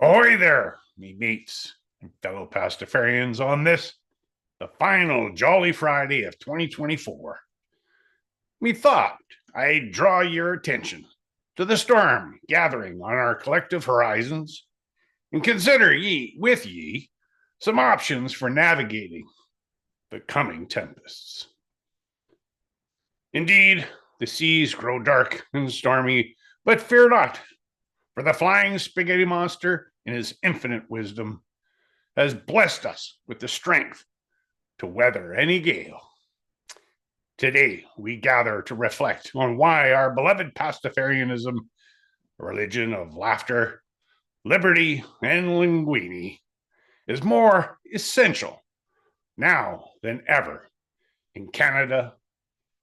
Ahoy there, me mates and fellow Pastafarians on this, the final Jolly Friday of 2024. Methought I'd draw your attention to the storm gathering on our collective horizons and consider with ye some options for navigating the coming tempests. Indeed, the seas grow dark and stormy, but fear not, for the flying spaghetti monster, in his infinite wisdom, has blessed us with the strength to weather any gale. Today, we gather to reflect on why our beloved Pastafarianism, a religion of laughter, liberty, and linguini, is more essential now than ever in Canada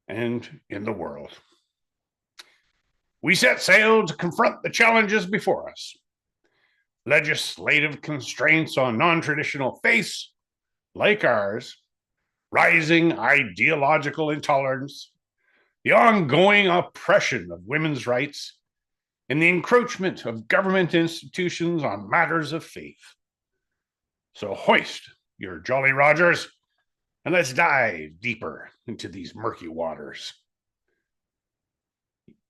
and in the world. We set sail to confront the challenges before us. Legislative constraints on non-traditional faiths, like ours, rising ideological intolerance, the ongoing oppression of women's rights, and the encroachment of government institutions on matters of faith. So hoist your Jolly Rogers, and let's dive deeper into these murky waters.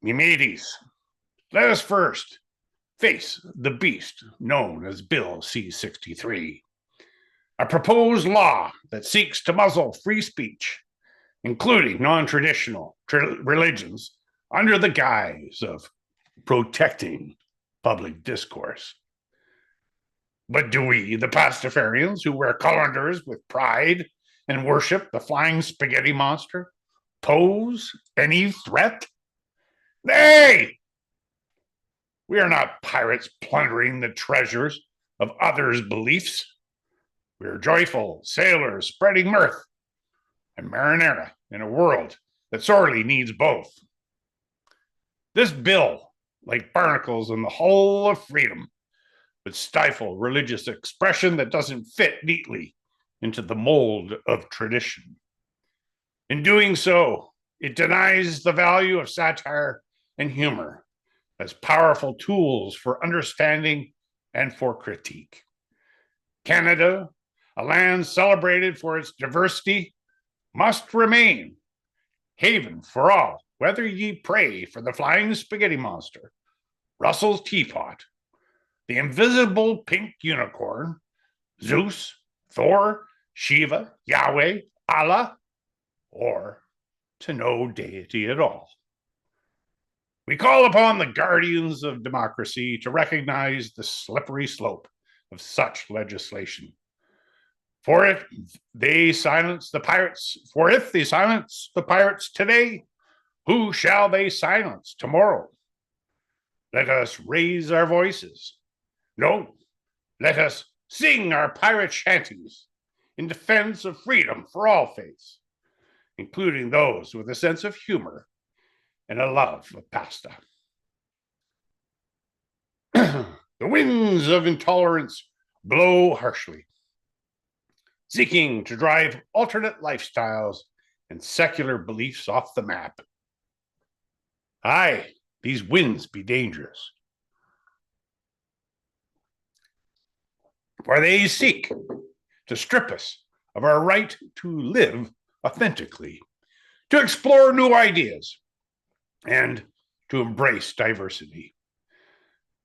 Me mateys, let us first face the beast known as Bill C-63, a proposed law that seeks to muzzle free speech, including non-traditional religions, under the guise of protecting public discourse. But do we, the Pastafarians who wear colanders with pride and worship the flying spaghetti monster, pose any threat? Nay! We are not pirates plundering the treasures of others' beliefs. We are joyful sailors spreading mirth and marinara in a world that sorely needs both. This bill, like barnacles in the hull of freedom, would stifle religious expression that doesn't fit neatly into the mold of tradition. In doing so, it denies the value of satire and humor as powerful tools for understanding and for critique. Canada, a land celebrated for its diversity, must remain haven for all, whether ye pray for the flying spaghetti monster, Russell's teapot, the invisible pink unicorn, Zeus, Thor, Shiva, Yahweh, Allah, or to no deity at all. We call upon the guardians of democracy to recognize the slippery slope of such legislation. For if they silence the pirates today, who shall they silence tomorrow? Let us raise our voices. No, let us sing our pirate shanties in defense of freedom for all faiths, including those with a sense of humor and a love of pasta. The winds of intolerance blow harshly, seeking to drive alternate lifestyles and secular beliefs off the map. Aye, these winds be dangerous, for they seek to strip us of our right to live authentically, to explore new ideas, and to embrace diversity.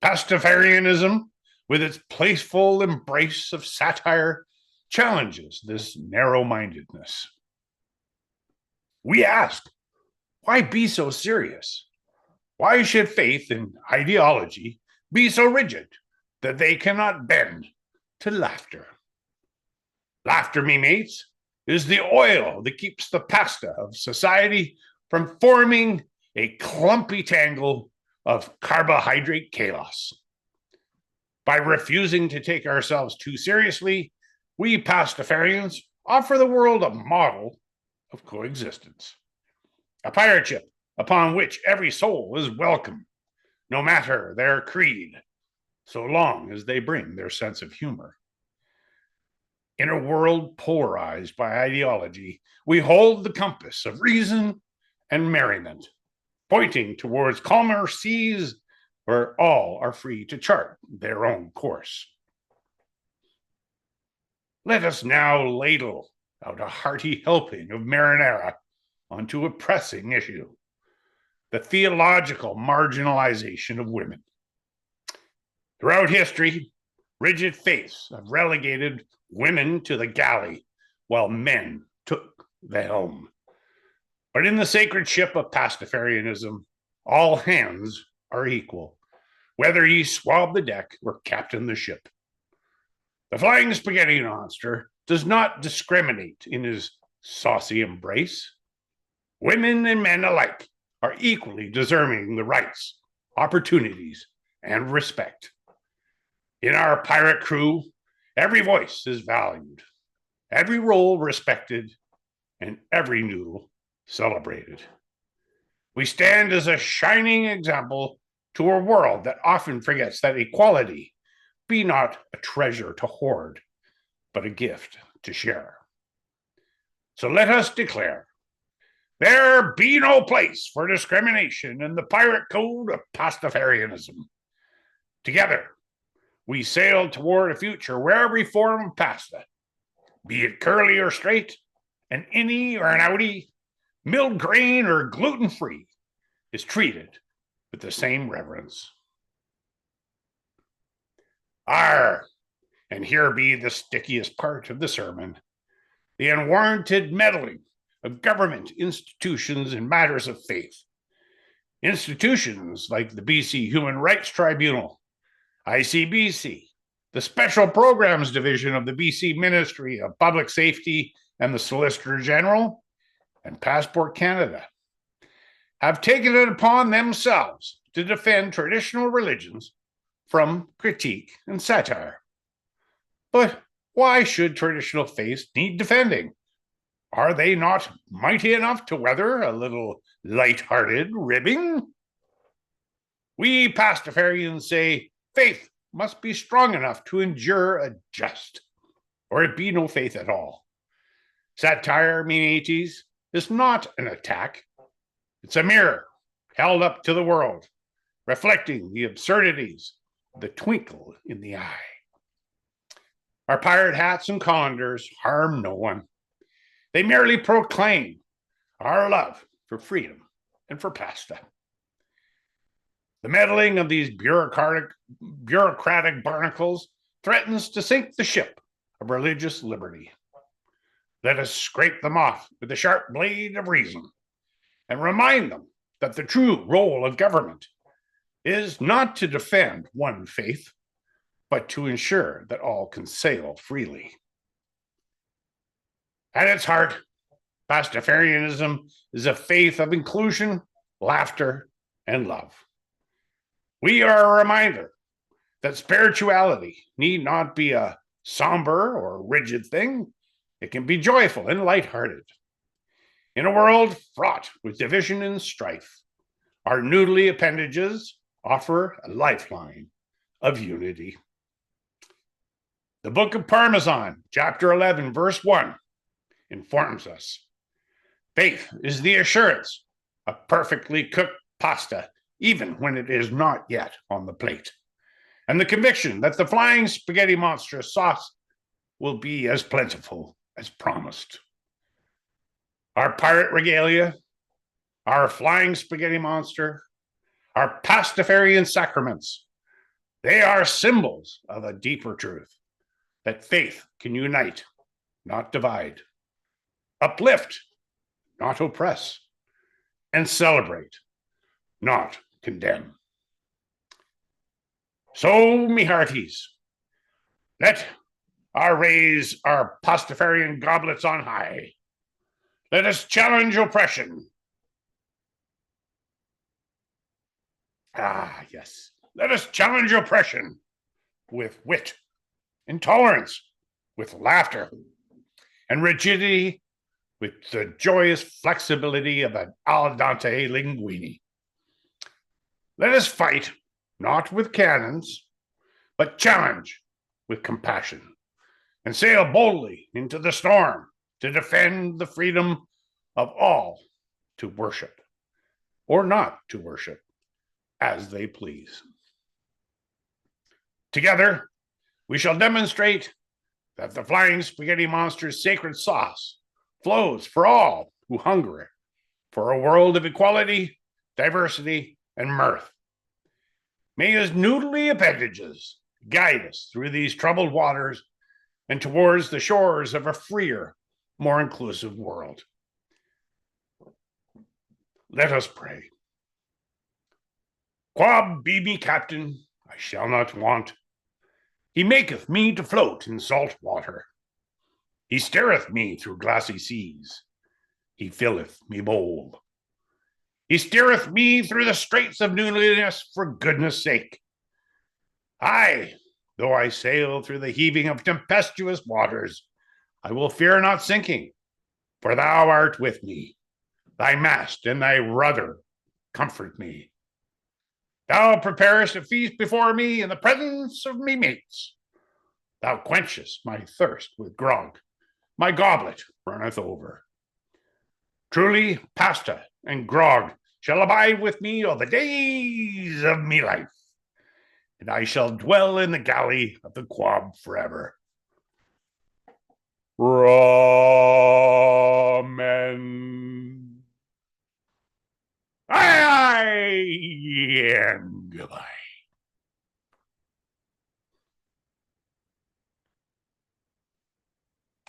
Pastafarianism, with its playful embrace of satire, challenges this narrow-mindedness. We ask, why be so serious? Why should faith and ideology be so rigid that they cannot bend to laughter? Laughter, me mates, is the oil that keeps the pasta of society from forming a clumpy tangle of carbohydrate chaos. By refusing to take ourselves too seriously, we Pastafarians offer the world a model of coexistence, a pirate ship upon which every soul is welcome, no matter their creed, so long as they bring their sense of humor. In a world polarized by ideology, we hold the compass of reason and merriment, pointing towards calmer seas where all are free to chart their own course. Let us now ladle out a hearty helping of marinara onto a pressing issue: the theological marginalization of women. Throughout history, rigid faiths have relegated women to the galley while men took the helm. But in the sacred ship of Pastafarianism, all hands are equal, whether ye swab the deck or captain the ship. The flying spaghetti monster does not discriminate in his saucy embrace. Women and men alike are equally deserving the rights, opportunities, and respect. In our pirate crew, every voice is valued, every role respected, and every noodle celebrated. We stand as a shining example to a world that often forgets that equality be not a treasure to hoard, but a gift to share. So let us declare, there be no place for discrimination in the pirate code of Pastafarianism. Together, we sail toward a future where every form of pasta, be it curly or straight, an innie or an outie, milled grain or gluten-free, is treated with the same reverence. Arr, and here be the stickiest part of the sermon: the unwarranted meddling of government institutions in matters of faith. Institutions like the BC Human Rights Tribunal, ICBC, the Special Programs Division of the BC Ministry of Public Safety and the Solicitor General, and Passport Canada, have taken it upon themselves to defend traditional religions from critique and satire. But why should traditional faiths need defending? Are they not mighty enough to weather a little light-hearted ribbing? We Pastafarians say faith must be strong enough to endure a jest, or it be no faith at all. Satire, meaties, is not an attack. It's a mirror held up to the world, reflecting the absurdities, the twinkle in the eye. Our pirate hats and colanders harm no one. They merely proclaim our love for freedom and for pasta. The meddling of these bureaucratic barnacles threatens to sink the ship of religious liberty. Let us scrape them off with the sharp blade of reason and remind them that the true role of government is not to defend one faith, but to ensure that all can sail freely. At its heart, Pastafarianism is a faith of inclusion, laughter, and love. We are a reminder that spirituality need not be a somber or rigid thing. It can be joyful and lighthearted. In a world fraught with division and strife, our noodly appendages offer a lifeline of unity. The Book of Parmesan, chapter 11, verse 1, informs us: faith is the assurance of perfectly cooked pasta, even when it is not yet on the plate, and the conviction that the flying spaghetti monster sauce will be as plentiful as promised. Our pirate regalia, our flying spaghetti monster, our Pastafarian sacraments, they are symbols of a deeper truth: that faith can unite, not divide, uplift, not oppress, and celebrate, not condemn. So, me hearties, let us raise our Pastafarian goblets on high. Let us challenge oppression. Ah, yes. Let us challenge oppression with wit, intolerance with laughter, and rigidity with the joyous flexibility of an al dente linguine. Let us fight not with cannons, but challenge with compassion, and sail boldly into the storm to defend the freedom of all to worship, or not to worship, as they please. Together, we shall demonstrate that the flying spaghetti monster's sacred sauce flows for all who hunger for a world of equality, diversity, and mirth. May his noodly appendages guide us through these troubled waters and towards the shores of a freer, more inclusive world. Let us pray. Quab be me captain, I shall not want. He maketh me to float in salt water. He steereth me through glassy seas. He filleth me bowl. He steereth me through the straits of noodliness for goodness' sake. Aye, though I sail through the heaving of tempestuous waters, I will fear not sinking, for thou art with me. Thy mast and thy rudder comfort me. Thou preparest a feast before me in the presence of me mates. Thou quenchest my thirst with grog. My goblet runneth over. Truly, pasta and grog shall abide with me all the days of me life, and I shall dwell in the galley of the Quab forever. Amen. Aye, and goodbye.